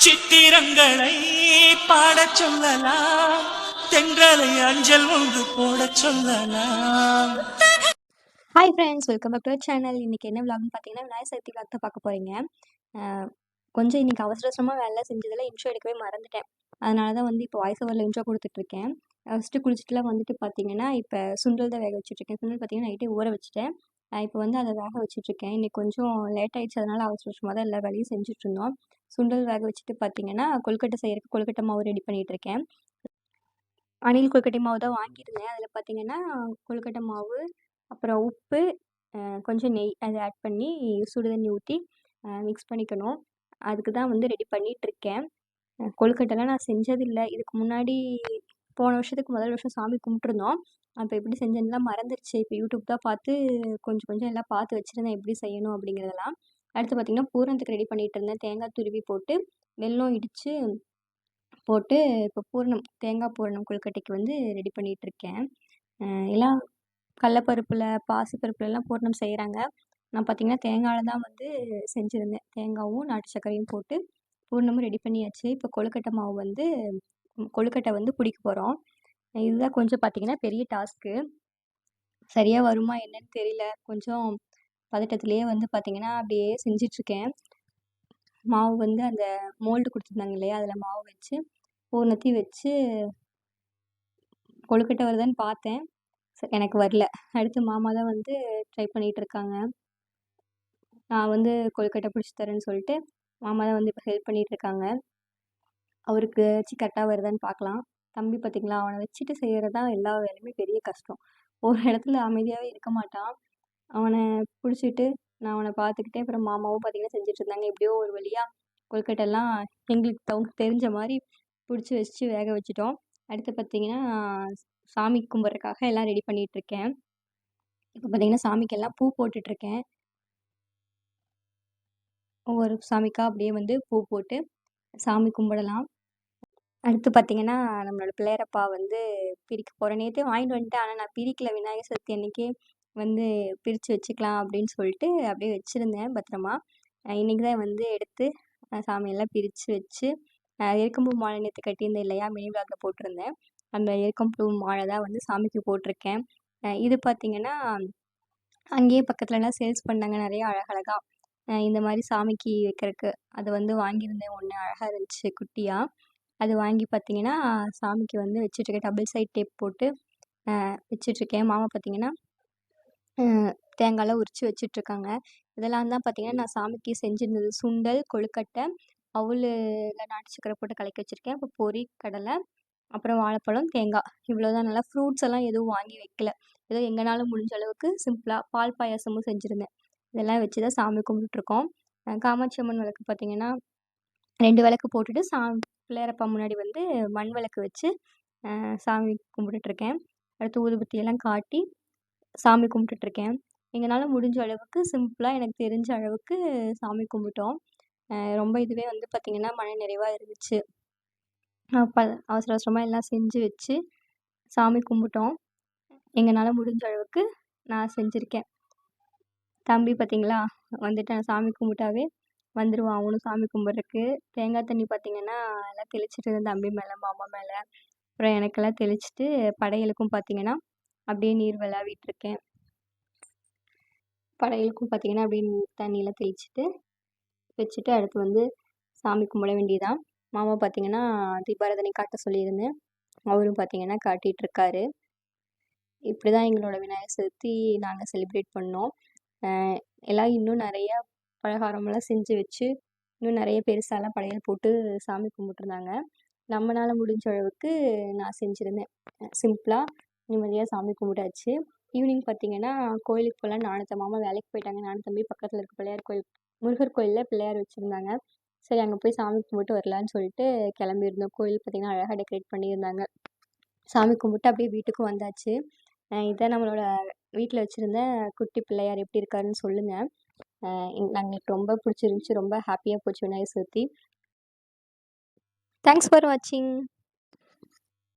சித்திரங்களை பாடச் சொல்லலாம், தென்றலை அஞ்சல் ஒன்று போடச் சொல்லலாம். Hi friends, welcome back to our channel. இன்றைக்கி என்ன விளாக்னு பார்த்தீங்கன்னா, விநாயகர் சதுர்த்தி விளாக் தான் பார்க்க போகிறீங்க. கொஞ்சம் இன்றைக்கி அவசர அவசரமாக வேலை செஞ்சதில் இன்ட்ரோ எடுக்கவே மறந்துட்டேன். அதனால தான் வந்து இப்போ வாய்ஸ் ஓவரில் இன்ட்ரோ கொடுத்துட்ருக்கேன். ஃபஸ்ட்டு குளிச்சுட்டுலாம் வந்துட்டு பார்த்தீங்கன்னா, இப்போ சுண்டல் தான் வேக வச்சுட்ருக்கேன். சுண்டல் பார்த்தீங்கன்னா நைட்டே ஊற வச்சுட்டேன். இப்போ வந்து அதை வேக வச்சுட்ருக்கேன். இன்றைக்கி கொஞ்சம் லேட் ஆகிடுச்சு, அதனால் அவசர அவசரமாக தான் எல்லா வேலையும் செஞ்சுட்ருந்தோம். சுண்டல் வேக வச்சுட்டு பார்த்தீங்கன்னா, கொழுக்கட்டை செய்கிறதுக்கு கொழுக்கட்டை மாவு ரெடி பண்ணிகிட்ருக்கேன். அணில் கொழுக்கட்டை மாவு தான் வாங்கியிருந்தேன். அதில் பார்த்தீங்கன்னா கொழுக்கட்டை மாவு, அப்புறம் உப்பு, கொஞ்சம் நெய் அதை ஆட் பண்ணி சுடு தண்ணி ஊற்றி மிக்ஸ் பண்ணிக்கணும். அதுக்கு தான் வந்து ரெடி பண்ணிகிட்ருக்கேன். கொழுக்கட்டைலாம் நான் செஞ்சதில்லை. இதுக்கு முன்னாடி போன வருஷத்துக்கு முதல் வருஷம் சாமி கும்பிட்ருந்தோம். அப்போ எப்படி செஞ்சேன்னுலாம் மறந்துருச்சு. இப்போ யூடியூப் தான் பார்த்து கொஞ்சம் கொஞ்சம் எல்லாம் பார்த்து வச்சுருந்தேன் எப்படி செய்யணும் அப்படிங்கிறதெல்லாம். அடுத்து பார்த்திங்கன்னா பூரணத்துக்கு ரெடி பண்ணிகிட்டு இருந்தேன். தேங்காய் துருவி போட்டு வெல்லம் இடித்து போட்டு இப்போ தேங்காய் பூரணம் கொழுக்கட்டைக்கு வந்து ரெடி பண்ணிகிட்ருக்கேன். எல்லாம் கடலப்பருப்பில் பாசிப்பருப்புலலாம் பூரணம் செய்கிறாங்க. நான் பார்த்திங்கன்னா தேங்காயில் தான் வந்து செஞ்சுருந்தேன். தேங்காயும் நாட்டு சர்க்கரையும் போட்டு பூரணமும் ரெடி பண்ணியாச்சு. இப்போ கொழுக்கட்டை வந்து பிடிக்க போகிறோம். இதுதான் கொஞ்சம் பார்த்திங்கன்னா பெரிய டாஸ்க்கு. சரியாக வருமா என்னன்னு தெரியல. கொஞ்சம் பதட்டத்துலேயே வந்து பார்த்திங்கன்னா அப்படியே செஞ்சிட்ருக்கேன். மாவு வந்து அந்த மோல்டு கொடுத்துருந்தாங்க இல்லையா, அதில் மாவு வச்சு பூரணத்தையும் வச்சு கொழுக்கட்டை வருதான்னு பார்த்தேன். எனக்கு வரல. அடுத்து மாமா தான் வந்து ட்ரை பண்ணிகிட்ருக்காங்க. நான் வந்து கொழுக்கட்டை பிடிச்சி தரேன்னு சொல்லிட்டு மாமா தான் வந்து இப்போ ஹெல்ப் பண்ணிகிட்ருக்காங்க. அவருக்கு கரெக்டாக வருதான்னு பார்க்கலாம். தம்பி பார்த்திங்களா, அவனை வச்சுட்டு செய்கிறது தான் எல்லா வேலையுமே பெரிய கஷ்டம். ஒரு இடத்துல அமைதியாகவே இருக்க மாட்டான். அவனை பிடிச்சிட்டு நான் அவனை பார்த்துக்கிட்டே அப்புறம் மாமாவும் பார்த்திங்கன்னா செஞ்சிட்ருந்தாங்க. எப்படியோ ஒரு வழியாக கொழுக்கட்டைலாம் எங்களுக்கு தெரிஞ்ச மாதிரி பிடிச்சி வச்சு வேக வச்சுட்டோம். அடுத்து பார்த்திங்கன்னா சாமி கும்பிட்றதுக்காக எல்லாம் ரெடி பண்ணிகிட்ருக்கேன். இப்போ பார்த்திங்கன்னா சாமிக்கெல்லாம் பூ போட்டுட்ருக்கேன். ஒவ்வொரு சாமிக்கா அப்படியே வந்து பூ போட்டு சாமி கும்பிடலாம். அடுத்து பார்த்திங்கன்னா நம்மளோட பிள்ளையரப்பா வந்து பிரிக்க போகிறேன். நேற்றே வாங்கிட்டு வந்துட்டேன். ஆனால் நான் பிரிக்கல. விநாயகர் சதுர்த்தி அன்றைக்கே வந்து பிரித்து வச்சுக்கலாம் அப்படின்னு சொல்லிட்டு அப்படியே வச்சுருந்தேன் பத்திரமா. இன்றைக்கி தான் வந்து எடுத்து சாமியெல்லாம் பிரித்து வச்சு எருக்கம்பூ மாலை நேற்று கட்டியிருந்தேன் இல்லையா, மினி விளாகில் போட்டிருந்தேன். அந்த எருக்கம்பூ மாலை தான் வந்து சாமிக்கு போட்டிருக்கேன். இது பார்த்திங்கன்னா அங்கேயே பக்கத்துலலாம் சேல்ஸ் பண்ணாங்க நிறைய அழகழகாக. இந்த மாதிரி சாமிக்கு வைக்கிறதுக்கு அது வந்து வாங்கியிருந்தேன். ஒன்று அழகாக இருந்துச்சு குட்டியாக. அது வாங்கி பார்த்திங்கன்னா சாமிக்கு வந்து வச்சிட்ருக்கேன். டபுள் சைட் டேப் போட்டு வச்சிட்ருக்கேன். மாமா பார்த்திங்கன்னா தேங்காயெலாம் உரித்து வச்சிட்ருக்காங்க. இதெல்லாம் தான் பார்த்திங்கன்னா நான் சாமிக்கு செஞ்சுருந்தது. சுண்டல், கொழுக்கட்டை, அவுளில் நாட்டு சக்கரை போட்டு கலக்கி வச்சுருக்கேன். அப்புறம் பொரி, கடலை, அப்புறம் வாழைப்பழம், தேங்காய், இவ்வளோ தான். நல்லா ஃப்ரூட்ஸ் எல்லாம் எதுவும் வாங்கி வைக்கல. ஏதோ எங்களால் முடிஞ்ச அளவுக்கு சிம்பிளாக பால் பாயாசமும் செஞ்சுருந்தேன். இதெல்லாம் வச்சு தான் சாமி கும்பிட்டுருக்கோம். காமாட்சி அம்மன் விளக்கு பார்த்திங்கன்னா 2 விளக்கு போட்டுட்டு பிள்ளையரப்பா முன்னாடி வந்து மண் விளக்கு வச்சு சாமி கும்பிட்டுட்ருக்கேன். அடுத்து ஊதுபத்தியெல்லாம் காட்டி சாமி கும்பிட்டுட்ருக்கேன். எங்களால் முடிஞ்ச அளவுக்கு சிம்பிளாக எனக்கு தெரிஞ்ச அளவுக்கு சாமி கும்பிட்டோம். ரொம்ப இதுவே வந்து பார்த்திங்கன்னா மன நிறைவாக இருந்துச்சு. அவசர அவசரமாக எல்லாம் செஞ்சு வச்சு சாமி கும்பிட்டோம். எங்களால் முடிஞ்ச அளவுக்கு நான் செஞ்சுருக்கேன். தம்பி பார்த்திங்களா வந்துட்டு நான் சாமி கும்பிட்டாவே வந்துடுவான் அவனும் சாமி கும்பிட்றதுக்கு. தேங்காய் தண்ணி பார்த்திங்கன்னா எல்லாம் தெளிச்சிட்டு இருந்தேன் தம்பி மேலே, மாமா மேலே, அப்புறம் எனக்கெல்லாம் தெளிச்சிட்டு படையலுக்கும் பார்த்திங்கன்னா அப்படியே நீர் விளாவிட்ருக்கேன். படையலுக்கும் பார்த்திங்கன்னா அப்படியே தண்ணியெலாம் தெளிச்சிட்டு வச்சுட்டு அடுத்து வந்து சாமி கும்பிட வேண்டியதான். மாமா பார்த்திங்கன்னா தீபாராதனை காட்ட சொல்லியிருந்தேன். அவரும் பார்த்திங்கன்னா காட்டிகிட்ருக்காரு. இப்படி தான் எங்களோட விநாயகர் சதுர்த்தி நாங்கள் செலிப்ரேட் பண்ணோம். எல்லாம் இன்னும் நிறையா பலகாரமெல்லாம் செஞ்சு வச்சு இன்னும் நிறைய பெருசாலாம் படையல் போட்டு சாமி கும்பிட்ருந்தாங்க. நம்மளால் முடிஞ்ச அளவுக்கு நான் செஞ்சுருந்தேன். சிம்பிளாக நிம்மதியாக சாமி கும்பிட்டாச்சு. ஈவினிங் பார்த்திங்கன்னா கோயிலுக்கு போகலாம். நானும் மாமா வேலைக்கு போயிட்டாங்க. நானும் தம்பி பக்கத்தில் இருக்க பிள்ளையார் கோயில், முருகர் கோயிலில் பிள்ளையார் வச்சுருந்தாங்க. சரி அங்கே போய் சாமி கும்பிட்டு வரலான்னு சொல்லிட்டு கிளம்பியிருந்தோம். கோயில் பார்த்திங்கன்னா அழகாக டெக்கரேட் பண்ணியிருந்தாங்க. சாமி கும்பிட்டு அப்படியே வீட்டுக்கும் வந்தாச்சு. இதான் நம்மளோட வீட்டில் வச்சுருந்த குட்டி பிள்ளையார். எப்படி இருக்காருன்னு சொல்லுங்கள். எங்களுக்கு ரொம்ப பிடிச்சிருந்துச்சி. ரொம்ப ஹாப்பியாக போச்சு விநாயகர் சதுர்த்தி. தேங்க்ஸ் ஃபார் வாட்சிங்.